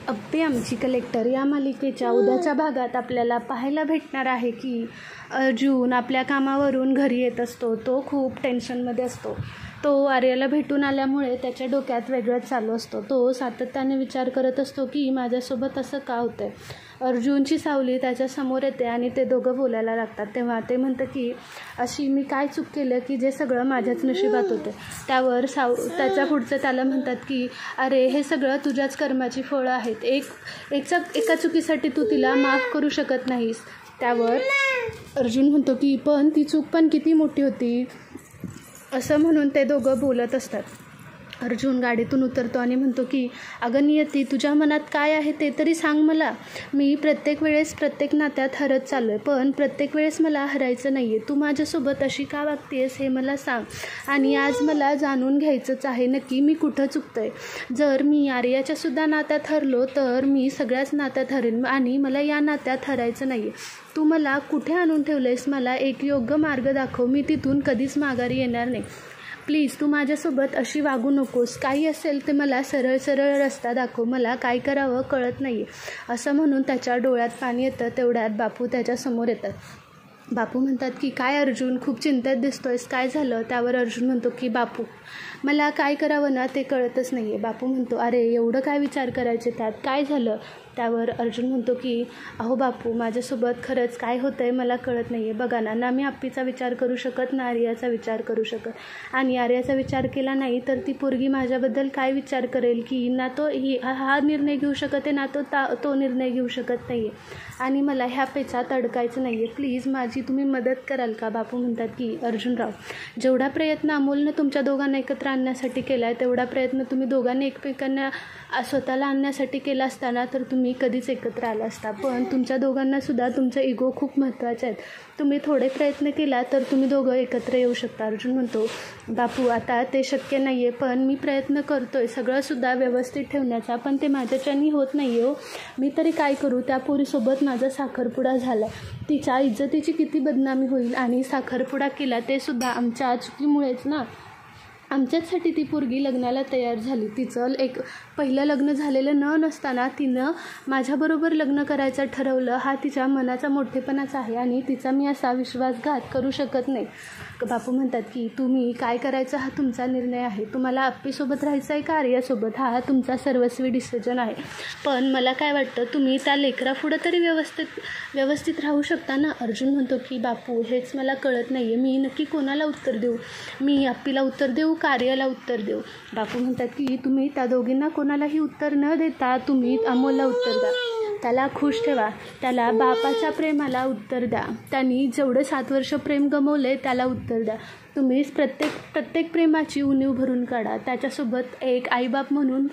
अप्पे आमची कलेक्टर या मालिकेच्या उद्याच्या भागात आपल्याला पाहायला भेटणार आहे की अर्जुन आपल्या कामावरून घरी येत असतो. तो खूप टेन्शनमध्ये असतो. तो आर्याला भेटून आल्यामुळे त्याच्या डोक्यात वेगळंच चालू असतो. तो सातत्याने विचार करत असतो की माझ्यासोबत असं का होतं आहे. अर्जुनची सावली त्याच्यासमोर येते आणि ते दोघं बोलायला लागतात. तेव्हा ते म्हणतं की अशी मी काय चूक केलं की जे सगळं माझ्याच नशिबात होते. त्यावर त्याच्या पुढचं त्याला म्हणतात की अरे हे सगळं तुझ्याच कर्माची फळं आहेत. एका चुकीसाठी तू तिला माफ करू शकत नाहीस. त्यावर अर्जुन म्हणतो की पण ती चूक पण किती मोठी होती. असं म्हणून ते दोघं बोलत असतात. अर्जुन गाडीतून उतरतो आणि म्हणतो की अगं नियती, तुझ्या मनात काय आहे ते तरी सांग मला. मी प्रत्येक वेळेस प्रत्येक नात्यात हरत चाललो आहे, पण प्रत्येक वेळेस मला हरायचं नाही आहे. तू माझ्यासोबत अशी का वागतेस हे मला सांग. आणि आज मला जाणून घ्यायचंच आहे नक्की मी कुठं चुकतं आहे. जर मी आर्याच्यासुद्धा नात्यात हरलो तर मी सगळ्याच नात्यात हरेन आणि मला या नात्यात हरायचं नाही आहे. तू मला कुठे आणून ठेवलं आहेस. मला एक योग्य मार्ग दाखव. मी तिथून कधीच माघारी येणार नाही. प्लीज तू माझ्यासोबत अशी वागू नकोस. काही असेल ते मला सरळ सरळ रस्ता दाखव. मला काय करावं कळत नाही आहे. असं म्हणून त्याच्या डोळ्यात पाणी येतं. तेवढ्यात बापू त्याच्यासमोर येतात. बापू म्हणतात की काय अर्जुन, खूप चिंतेत दिसतोयस, काय झालं. त्यावर अर्जुन म्हणतो की बापू मला काय करावं ना ते कळतच नाही आहे. बापू म्हणतो अरे एवढं काय विचार करायचे त्यात, काय झालं. त्यावर अर्जुन म्हणतो की अहो बापू, माझ्यासोबत खरंच काय होतं आहे मला कळत नाही आहे. बघा ना मी अप्पीचा विचार करू शकत ना आर्याचा विचार करू शकत. आणि आर्याचा विचार केला नाही तर ती पोरगी माझ्याबद्दल काय विचार करेल की ना तो हा निर्णय घेऊ शकत आहे ना तो निर्णय घेऊ शकत नाही आहे. आणि मला ह्या पेचात अडकायचं नाही आहे. प्लीज माझी तुम्ही मदत कराल का. बापू म्हणतात की अर्जुनराव, जेवढा प्रयत्न अमोलनं तुमच्या दोघांना एकत्र आणण्यासाठी केला आहे तेवढा प्रयत्न तुम्ही दोघांनी एकमेकांना स्वतःला आणण्यासाठी केला असताना तर तुम्ही कधीच एकत्र आला असता. पण तुमच्या दोघांनासुद्धा तुमचं इगो खूप महत्त्वाचे आहेत. तुम्ही थोडे प्रयत्न केला तर तुम्ही दोघं एकत्र येऊ शकता. अर्जुन म्हणतो बापू आता ते शक्य नाही आहे, पण मी प्रयत्न करतो आहे सगळंसुद्धा व्यवस्थित ठेवण्याचा, पण ते माझ्याच्यानी होत नाही हो. मी तरी काय करू. त्या पोरीसोबत माझा साखरपुडा झाला. तिच्या इज्जतीची किती बदनामी होईल. आणि साखरपुडा केला ते सुद्धा आमच्या चुकीमुळेच ना. आमच्याचसाठी ती पोरगी लग्नाला तयार झाली. तिचं पहिलं लग्न झालेलं नसताना तिनं माझ्याबरोबर लग्न करायचं ठरवलं. हा तिच्या मनाचा मोठेपणाच आहे आणि तिचा मी असा विश्वासघात करू शकत नाही. बापू म्हणतात की तुम्ही काय करायचं हा तुमचा निर्णय आहे. तुम्हाला अप्पीसोबत राहायचं आहे का आर्यासोबत हा तुमचा सर्वस्वी डिसिजन आहे. पण मला काय वाटतं तुम्ही त्या लेकरापुढं तरी व्यवस्थित राहू शकता ना. अर्जुन म्हणतो की बापू हेच मला कळत नाही आहे. मी नक्की कोणाला उत्तर देऊ. मी अप्पीला उत्तर देऊ का आर्याला उत्तर देऊ. बापू म्हणतात की तुम्ही त्या दोघींना कोणालाही उत्तर न देता तुम्ही अमोलला उत्तर द्या. त्याला खुश ठेवा. त्याला बापाच्या प्रेमाला उत्तर द्या. त्यांनी जेवढं 7 वर्ष प्रेम गमवले त्याला उत्तर द्या. तुम्ही प्रत्येक प्रेमाची उणीव भरून काढा. त्याच्यासोबत एक आईबाप म्हणून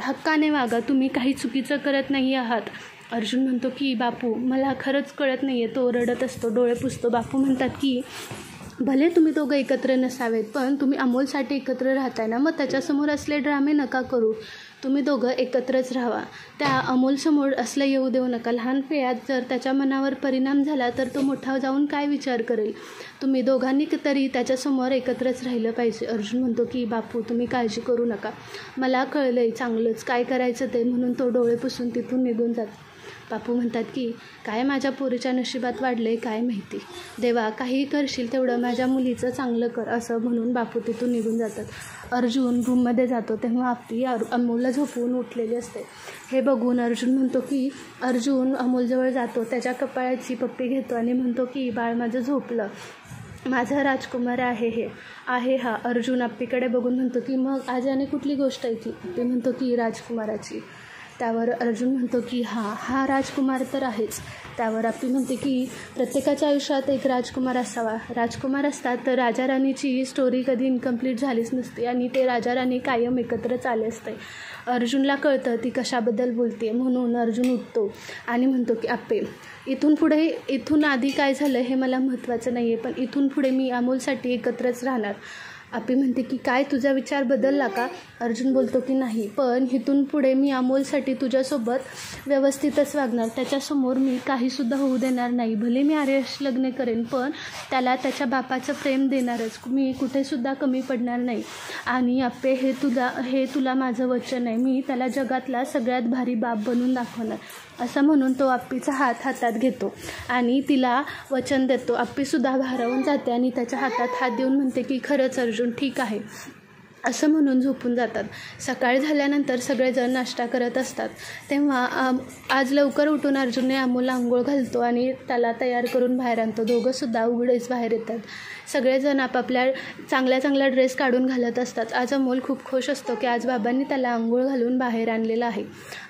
हक्काने वागा. तुम्ही काही चुकीचं करत नाही आहात. अर्जुन म्हणतो की बापू मला खरंच कळत नाही आहे. तो रडत असतो, डोळे पुसतो. बापू म्हणतात की भले तुम्ही दोघं एकत्र नसावेत पण तुम्ही अमोलसाठी एकत्र राहताय ना. मग त्याच्यासमोर असले ड्रामे नका करू. तुम्ही दोघं एकत्रच राहावा. त्या अमोलसमोर असलं येऊ देऊ नका. लहान वयात जर त्याच्या मनावर परिणाम झाला तर तो मोठा जाऊन काय विचार करेल. तुम्ही दोघांनी तरी त्याच्यासमोर एकत्रच राहिलं पाहिजे. अर्जुन म्हणतो की बापू तुम्ही काळजी करू नका. मला कळलं आहे चांगलंच काय करायचं ते. म्हणून तो डोळे पुसून तिथून निघून जातो. बापू म्हणतात की काय माझ्या पोरीच्या नशिबात वाढले काय माहिती. देवा काही करशील तेवढं माझ्या मुलीचं चांगलं कर. असं म्हणून बापू तिथून निघून जातात. अर्जुन रूममध्ये जातो तेव्हा अप्पी अमोलला झोपवून उठलेली असते. हे बघून अर्जुन म्हणतो की अर्जुन अमोलजवळ जातो. त्याच्या कपाळाची पप्पी घेतो आणि म्हणतो की बाळ माझं झोपलं. माझा राजकुमार आहे हा. अर्जुन अप्पीकडे बघून म्हणतो की मग आज आणि कुठली गोष्ट आहे ती. अप्पी म्हणतो की राजकुमाराची. त्यावर अर्जुन म्हणतो की हा राजकुमार तर आहेच. त्यावर अप्पी म्हणते की प्रत्येकाच्या आयुष्यात एक राजकुमार असावा. राजकुमार असतात तर राजा राणीची स्टोरी कधी इनकम्प्लीट झालीच नसते आणि ते राजा राणी कायम एकत्रच आले असते. अर्जुनला कळतं ती कशाबद्दल बोलते. म्हणून अर्जुन उठतो आणि म्हणतो की अप्पे इथून आधी काय झालं हे मला महत्त्वाचं नाही आहे, पण इथून पुढे मी अमोलसाठी एकत्रच राहणार. आप्पी म्हणते की काय तुझा विचार बदलला का? अर्जुन बोलतो की नाही, पण इथून पुढे मी अमोलसाठी तुझ्यासोबत व्यवस्थितच वागणार. त्याच्यासमोर मी काहीसुद्धा होऊ देणार नाही. भले मी आर्याशी लग्न करेन, पण त्याला त्याच्या बापाचं प्रेम देणारच. मी कुठेसुद्धा कमी पडणार नाही. आणि आप्पे हे तुला माझं वचन आहे. मी त्याला जगातला सगळ्यात भारी बाप बनवून दाखवणार. असं म्हणून तो आप्पीचा हातात घेतो आणि तिला वचन देतो. आप्पीसुद्धा भारावून जाते आणि त्याच्या हातात हात देऊन म्हणते की खरंच अर्जुन ठीक आहे, असं म्हणून झोपून जातात. सकाळ झाल्यानंतर सगळेजण नाश्ता करत असतात. तेव्हा आज लवकर उठून अर्जुनने अमोलला अंघोळ घालतो आणि त्याला तयार करून बाहेर आणतो. दोघंसुद्धा उघडेच बाहेर येतात. सगळेजण आपापल्या चांगल्या ड्रेस काढून घालत असतात. आज अमोल खूप खुश असतो की आज बाबांनी त्याला अंघोळ घालून बाहेर आणलेलं आहे.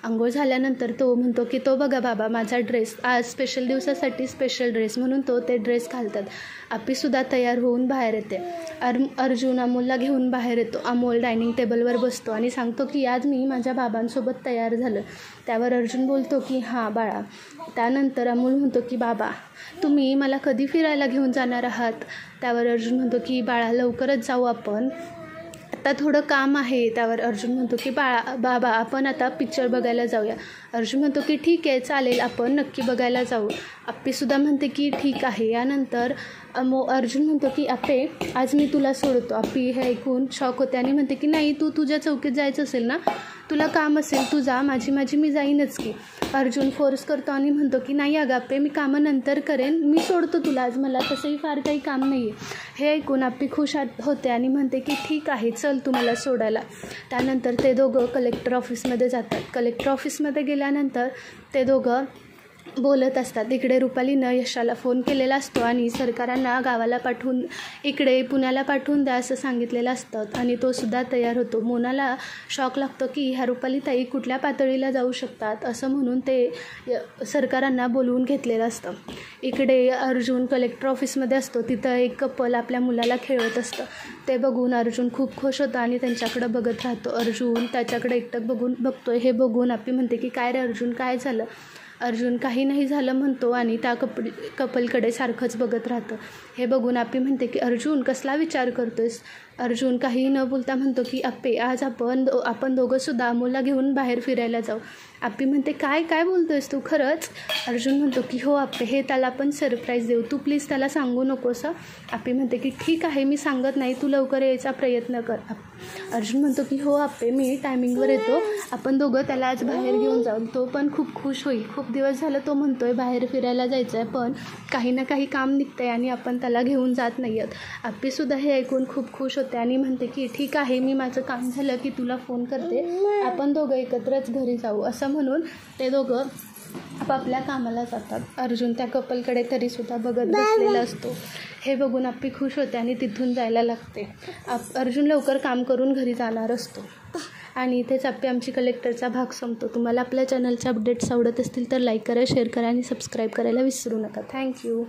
अंघोळ झाल्यानंतर तो म्हणतो की तो बघा बाबा माझा ड्रेस, आज स्पेशल दिवसासाठी स्पेशल ड्रेस, म्हणून तो ते ड्रेस घालतात. आप्पीसुद्धा तयार होऊन बाहेर येते. अर्जुन अमोलला घेऊन बाहेर येतो. अमोल डायनिंग टेबलवर बसतो आणि सांगतो की आज मी माझ्या बाबांसोबत तयार झालं. त्यावर अर्जुन बोलतो की हां बाळा. त्यानंतर अमोल म्हणतो की बाबा तुम्ही मला कधी फिरायला घेऊन जाणार आहात? त्यावर अर्जुन म्हणतो की बाळा लवकरच जाऊ आपण, आता थोडं काम आहे. त्यावर अर्जुन म्हणतो की बाबा आपण आता पिक्चर बघायला जाऊया. अर्जुन म्हणतो की ठीक आहे चालेल, आपण नक्की बघायला जाऊ. आप्पीसुद्धा म्हणते की ठीक आहे. यानंतर अर्जुन म्हणतो की आप्पे आज मी तुला सोडतो. आप्पी हे ऐकून शॉक होते आणि म्हणते की नाही, तुझ्या चौकीत जायचं असेल ना, तुला काम असेल तू जा, माझी मी जाईनच की. अर्जुन फोर्स करतो आणि म्हणतो की नाही अगं आप्पे, मी कामं नंतर करेन, मी सोडतो तुला आज, मला तसंही फार काही काम नाही आहे. हे ऐकून आप्पी खुश होते आणि म्हणते की ठीक आहे चल तू मला सोडायला. त्यानंतर ते दोघं कलेक्टर ऑफिसमध्ये जातात. कलेक्टर ऑफिसमध्ये गेल्यानंतर ते दोघं बोलत असतात. इकडे रुपालीनं यशाला फोन केलेला असतो आणि सरकारांना गावाला पाठवून इकडे पुण्याला पाठवून द्या असं सांगितलेलं असतं आणि तो सुद्धा तयार होतो. मोनाला शॉक लागतो की ह्या रुपालीताई कुठल्या पातळीला जाऊ शकतात, असं म्हणून ते सरकारांना बोलवून घेतलेलं असतं. इकडे अर्जुन कलेक्टर ऑफिसमध्ये असतो. तिथं एक कपल आपल्या मुलाला खेळत असतं. ते बघून अर्जुन खूप खुश होतं आणि त्यांच्याकडं बघत राहतो. अर्जुन त्याच्याकडे एकटक बघतोय. हे बघून आप्पी म्हणते की काय रे अर्जुन काय झालं? अर्जुन काही नाही झालं म्हणतो आणि त्या कपलकडे सारखंच बघत राहतं. हे बघून आप्पी म्हणते की अर्जुन कसला विचार करतोयस? अर्जुन काही न बोलता म्हणतो की आप्पे आज आपण दोघंसुद्धा अमोलला घेऊन बाहेर फिरायला जाऊ. आप्पी म्हणते काय बोलतोयस तू खरंच? अर्जुन म्हणतो की हो आप्पे, हे त्याला आपण सरप्राईज देऊ, तू प्लीज त्याला सांगू नकोस. आप्पी म्हणते की ठीक आहे मी सांगत नाही, तू लवकर यायचा प्रयत्न कर. अर्जुन म्हणतो की हो आप्पे मी टायमिंगवर येतो, आपण दोघं त्याला आज बाहेर घेऊन जाऊ. तो पण खूप खुश होईल. खूप दिवस झालं तो म्हणतोय बाहेर फिरायला जायचं आहे, पण काही ना काही काम निघतंय आणि आपण त्याला घेऊन जात नाही आहोत. आप्पीसुद्धा हे ऐकून खूप खुश होते आणि म्हणते की ठीक आहे मी माझं काम झालं की तुला फोन करते, आपण दोघं एकत्रच घरी जाऊ. असं म्हणून ते दोघं आपापल्या कामाला जातात. अर्जुन त्या कपलकडे तरीसुद्धा बघत बसलेला असतो. हे बघून आप्पी खुश होते आणि तिथून जायला लागते. अर्जुन लवकर काम करून घरी जाणार असतो आणि इथेच आप्पी आमची कलेक्टरचा भाग संपतो. तुम्हाला आपल्या चॅनलचे अपडेट्स आवडत असतील तर लाईक करा, शेअर करा आणि सबस्क्राईब करायला विसरू नका. थँक्यू.